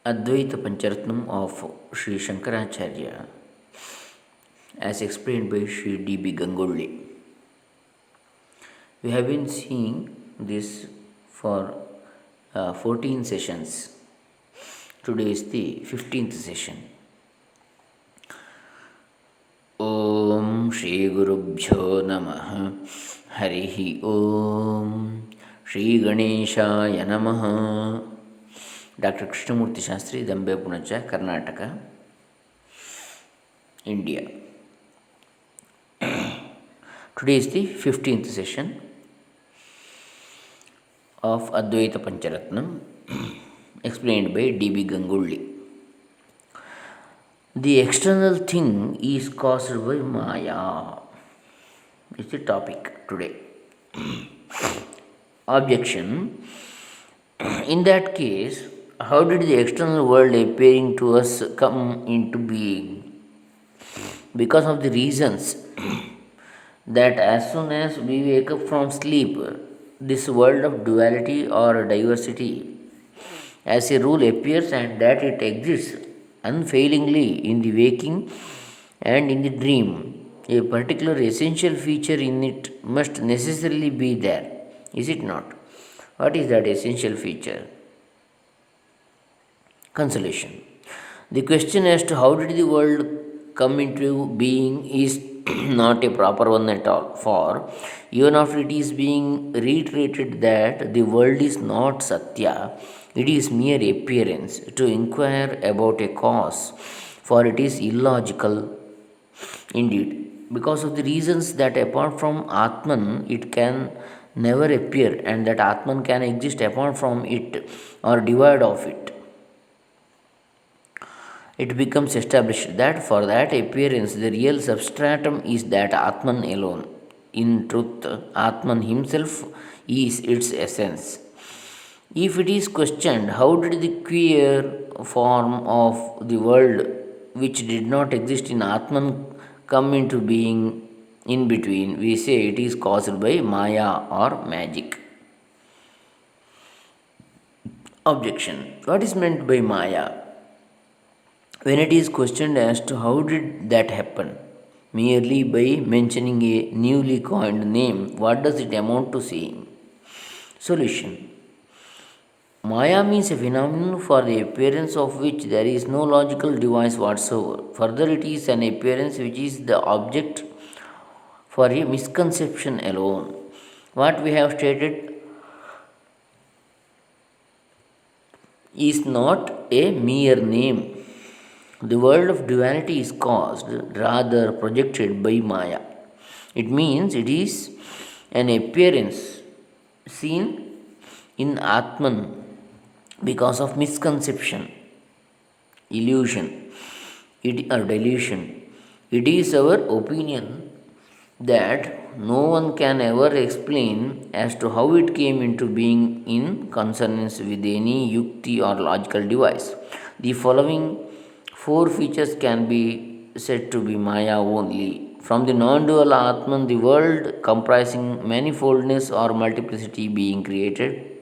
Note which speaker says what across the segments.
Speaker 1: Advaita Pancharatnam of Sri Shankaracharya, as explained by Sri D.B. Gangolli. We have been seeing this for 14 sessions. Today is the 15th session. Om Shri Gurubhyo Namaha Harihi Om Shri Ganeshaya Namaha. Dr. Krishnamurti Shastri, Dambe Punacha, Karnataka, India. Today is the 15th session of Advaita Pancharatnam, explained by D.B. Gangulli. The external thing is caused by Maya, is the topic today. Objection. In that case, how did the external world appearing to us come into being? Because of the reasons that as soon as we wake up from sleep, this world of duality or diversity as a rule appears, and that it exists unfailingly in the waking and in the dream. A particular essential feature in it must necessarily be there, is it not? What is that essential feature? Consolation. The question as to how did the world come into being is not a proper one at all, for even after it is being reiterated that the world is not Satya, it is mere appearance. To inquire about a cause for it is illogical indeed, because of the reasons that apart from Atman it can never appear, and that Atman can exist apart from it or divide of it. It becomes established that for that appearance the real substratum is that Atman alone. In truth, Atman himself is its essence. If it is questioned, how did the queer form of the world which did not exist in Atman come into being in between, we say it is caused by Maya or magic. Objection. What is meant by Maya? When it is questioned as to how did that happen, merely by mentioning a newly coined name, what does it amount to saying? Solution. Maya means a phenomenon for the appearance of which there is no logical device whatsoever. Further, it is an appearance which is the object for a misconception alone. What we have stated is not a mere name. The world of duality is caused, rather projected by Maya. It means it is an appearance seen in Atman because of misconception, illusion, or delusion. It is our opinion that no one can ever explain as to how it came into being in consonance with any yukti or logical device. The following four features can be said to be Maya only. From the non dual Atman, the world comprising manifoldness or multiplicity being created.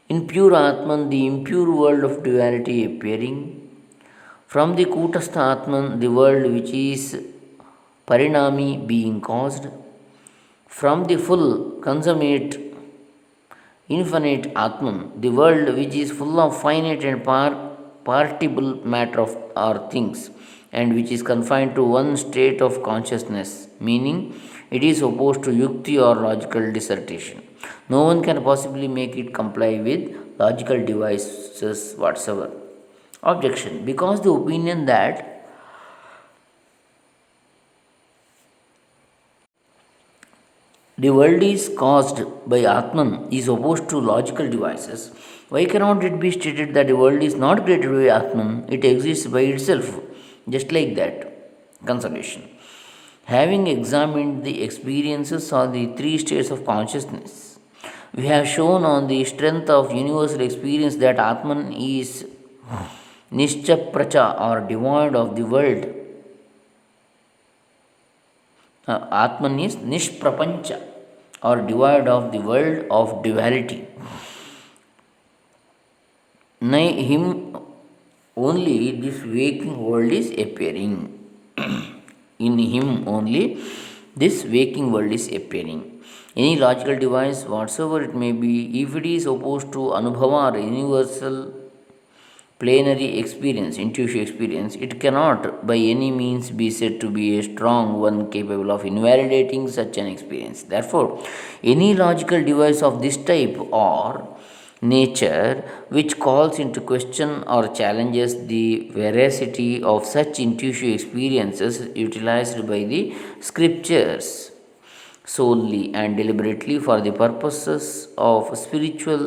Speaker 1: In pure Atman, the impure world of duality appearing. From the Kutastha Atman, the world which is Parinami being caused. From the full, consummate, infinite Atman, the world which is full of finite and partible matter of or things, and which is confined to one state of consciousness, meaning it is opposed to yukti or logical dissertation. No one can possibly make it comply with logical devices whatsoever. Objection. Because the opinion that the world is caused by Atman is opposed to logical devices, why cannot it be stated that the world is not created by Atman, it exists by itself, just like that? Consolation. Having examined the experiences of the three states of consciousness, we have shown on the strength of universal experience that Atman is Nishchapracha or devoid of the world. Atman is Nishprapancha or devoid of the world of duality. Him only this waking world is appearing. In him only this waking world is appearing. Any logical device whatsoever it may be, if it is opposed to anubhava or universal plenary experience, intuitive experience, it cannot by any means be said to be a strong one capable of invalidating such an experience. Therefore, any logical device of this type or nature which calls into question or challenges the veracity of such intuitive experiences utilized by the scriptures solely and deliberately for the purposes of spiritual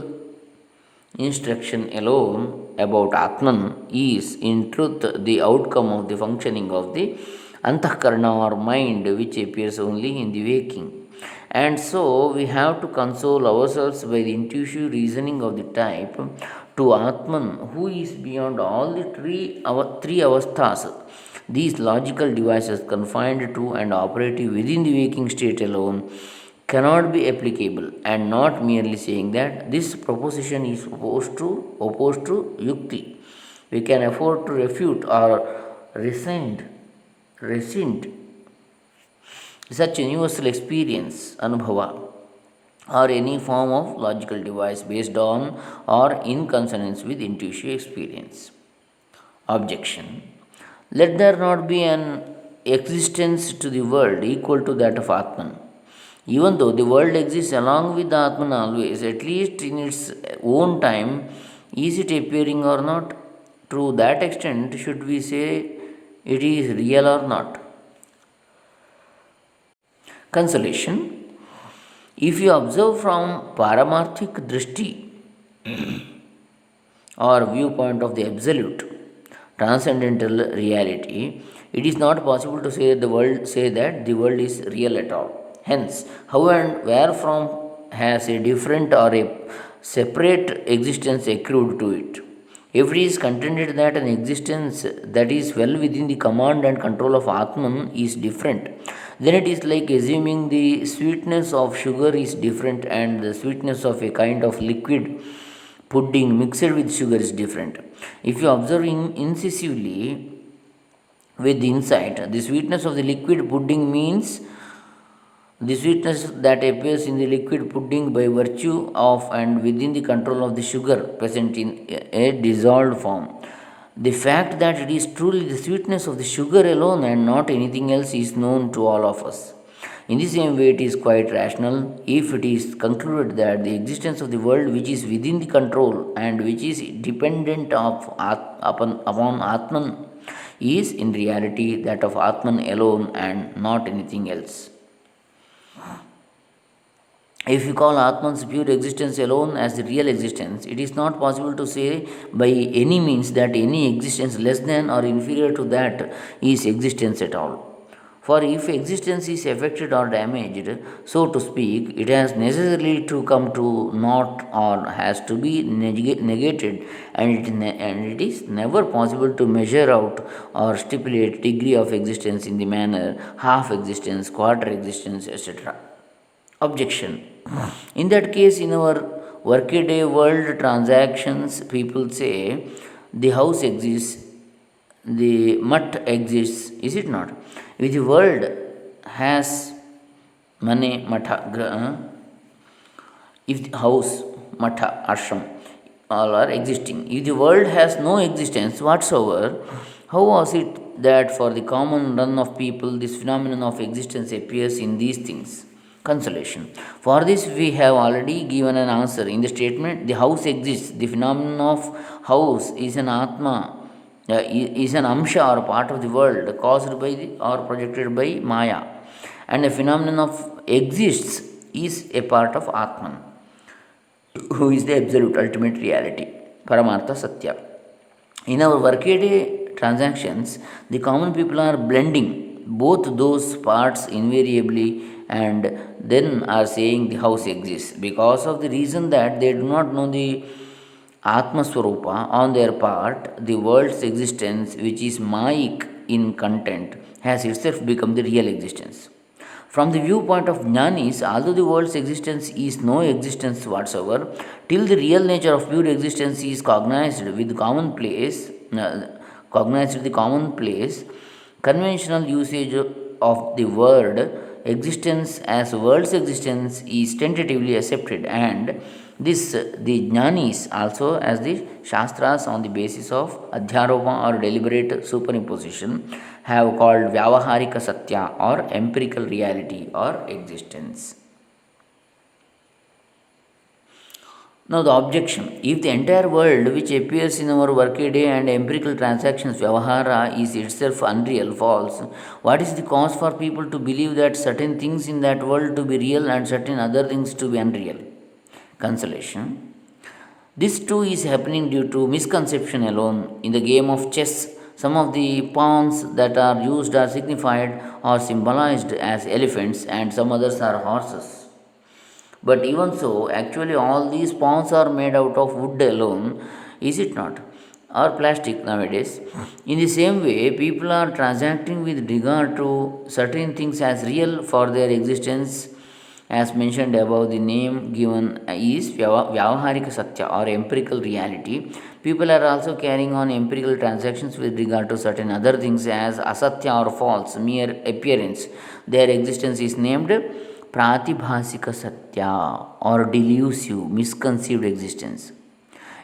Speaker 1: instruction alone about Atman is in truth the outcome of the functioning of the Antahkarana or mind, which appears only in the waking. And so we have to console ourselves by the intuitive reasoning of the type to Atman, who is beyond all the three avasthas. These logical devices confined to and operative within the waking state alone cannot be applicable, and not merely saying that this proposition is opposed to yukti. We can afford to refute or rescind such universal experience, anubhava, or any form of logical device based on or in consonance with intuitive experience. Objection. Let there not be an existence to the world equal to that of Atman. Even though the world exists along with the Atman always, at least in its own time, is it appearing or not? To that extent, should we say it is real or not? Consolation. If you observe from Paramarthik Drishti or viewpoint of the absolute transcendental reality, it is not possible to say that the world is real at all. Hence, how and where from has a different or a separate existence accrued to it. If it is contended that an existence that is well within the command and control of Atman is different, then it is like assuming the sweetness of sugar is different and the sweetness of a kind of liquid pudding mixed with sugar is different. If you observe incisively with insight, the sweetness of the liquid pudding means the sweetness that appears in the liquid pudding by virtue of and within the control of the sugar present in a dissolved form. The fact that it is truly the sweetness of the sugar alone and not anything else is known to all of us. In the same way, it is quite rational if it is concluded that the existence of the world which is within the control and which is dependent upon Atman is in reality that of Atman alone and not anything else. If we call Atman's pure existence alone as the real existence, it is not possible to say by any means that any existence less than or inferior to that is existence at all. For if existence is affected or damaged, so to speak, it has necessarily to come to naught or has to be negated, and it is never possible to measure out or stipulate degree of existence in the manner half existence, quarter existence, etc. Objection. In that case, in our workaday world transactions, people say the house exists, the mutt exists, is it not? If the world has mane, if the house, matha, ashram, all are existing. If the world has no existence whatsoever, how was it that for the common run of people this phenomenon of existence appears in these things? Consolation. For this, we have already given an answer in the statement the house exists. The phenomenon of house is an Atma, is an Amsha or part of the world caused by or projected by Maya. And the phenomenon of exists is a part of Atman, who is the absolute ultimate reality, Paramartha Satya. In our workaday transactions, the common people are blending both those parts invariably and then are saying the house exists because of the reason that they do not know the Atma Swarupa. On their part, the world's existence, which is Maik in content, has itself become the real existence. From the viewpoint of Jnanis, although the world's existence is no existence whatsoever, till the real nature of pure existence is cognized with commonplace, cognized the commonplace, conventional usage of the word existence as world's existence is tentatively accepted, and this the jnanis also as the shastras on the basis of adhyaropa or deliberate superimposition have called vyavaharika satya or empirical reality or existence. Now, the objection, if the entire world which appears in our workaday and empirical transactions, Vyavahara, is itself unreal, false, what is the cause for people to believe that certain things in that world to be real and certain other things to be unreal? Consolation. This too is happening due to misconception alone. In the game of chess, some of the pawns that are used are signified or symbolized as elephants, and some others are horses. But even so, actually, all these pawns are made out of wood alone, is it not? Or plastic nowadays. In the same way, people are transacting with regard to certain things as real for their existence, as mentioned above. The name given is Vyavaharika Satya or empirical reality. People are also carrying on empirical transactions with regard to certain other things as asatya or false, mere appearance. Their existence is named pratibhasika satya or delusive, misconceived existence.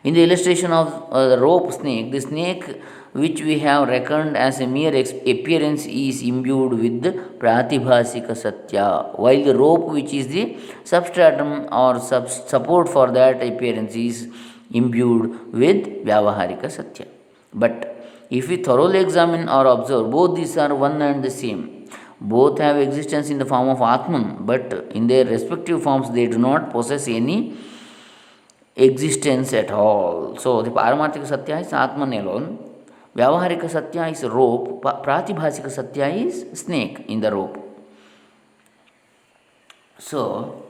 Speaker 1: In the illustration of the rope snake, the snake which we have reckoned as a mere appearance is imbued with pratibhasika satya, while the rope which is the substratum or support for that appearance is imbued with vyavaharika satya. But if we thoroughly examine or observe, both these are one and the same. Both have existence in the form of Atman, but in their respective forms they do not possess any existence at all. So, the Paramarthika Satya is Atman alone, Vyavaharika Satya is rope, Pratibhasika Satya is snake in the rope. So,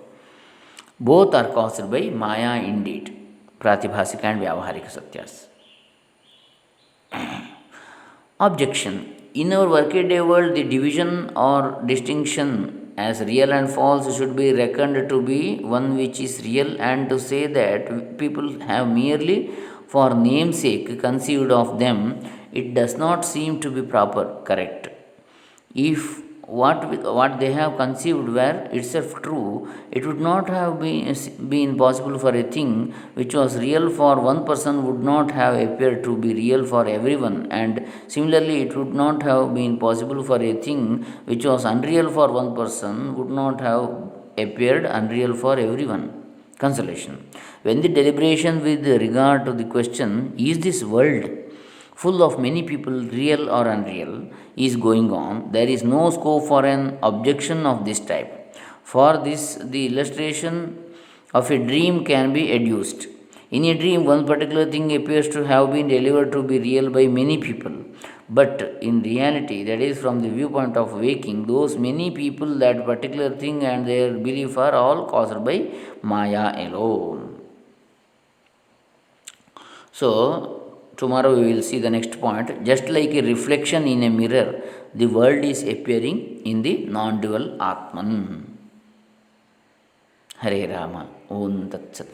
Speaker 1: both are caused by Maya indeed, Pratibhasika and Vyavaharika Satyas. Objection. In our workaday world, the division or distinction as real and false should be reckoned to be one which is real, and to say that people have merely for namesake conceived of them, it does not seem to be proper, correct. If what they have conceived were itself true, it would not have been possible for a thing which was real for one person would not have appeared to be real for everyone, and similarly, it would not have been possible for a thing which was unreal for one person would not have appeared unreal for everyone. Consolation. When the deliberation with regard to the question, is this world full of many people, real or unreal, is going on, there is no scope for an objection of this type. For this, the illustration of a dream can be adduced. In a dream, one particular thing appears to have been delivered to be real by many people. But in reality, that is from the viewpoint of waking, those many people, that particular thing and their belief are all caused by Maya alone. So, tomorrow we will see the next point. Just like a reflection in a mirror, the world is appearing in the non dual Atman. Hare Rama. Om Tat Sat.